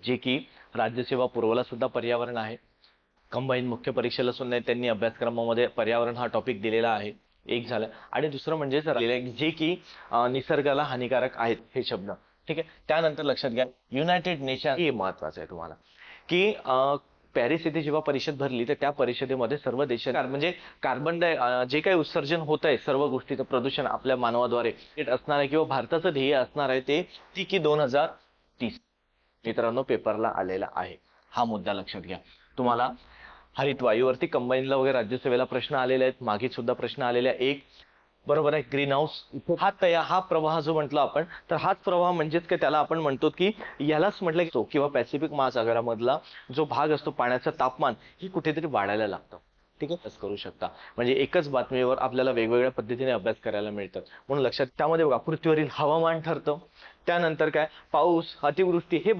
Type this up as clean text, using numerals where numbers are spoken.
जे की राज्यसेवा पुरवला सुद्धा पर्यावरण आहे. कंबाईन मुख्य परीक्षेला सुद्धा त्यांनी अभ्यासक्रमामध्ये पर्यावरण हा टॉपिक दिलेला आहे. एक झालं. आणि दुसरं म्हणजे जे की निसर्गाला हानिकारक आहेत हे शब्द. ठीक आहे. त्यानंतर लक्षात घ्या, युनायटेड नेशन हे महत्वाचं आहे तुम्हाला, की पॅरिस येथे जेव्हा परिषद भरली तर त्या परिषदेमध्ये सर्व देश म्हणजे जे काही उत्सर्जन होत आहे सर्व गोष्टीचं प्रदूषण आपल्या मानवाद्वारे असणार आहे किंवा भारताचं ध्येय असणार आहे ते ती की 2030. मित्रांनो पेपरला आलेला आहे. हा मुद्दा लक्षात घ्या. तुम्हाला हरित वायूवरती कंबाईनला वगैरे राज्यसेवेला प्रश्न आलेले आहेत, मागे सुद्धा प्रश्न आलेले आहे. एक बरोबर आहे, ग्रीन हाऊस हा प्रवाह जो म्हटला आपण, तर हाच प्रवाह म्हणजेच काय त्याला आपण म्हणतो की यालाच म्हटलं की किंवा पॅसिफिक महासागरामधला जो भाग असतो पाण्याचं तापमान ही कुठेतरी वाढायला लागतं. ठीक आहे, करू शकता. म्हणजे एकच बातमीवर आपल्याला वेगवेगळ्या पद्धतीने अभ्यास करायला मिळतं. म्हणून लक्षात त्यामध्ये बघा पृथ्वीवरील हवामान ठरतं. त्यानंतर काय पाऊस, अतिवृष्टी हे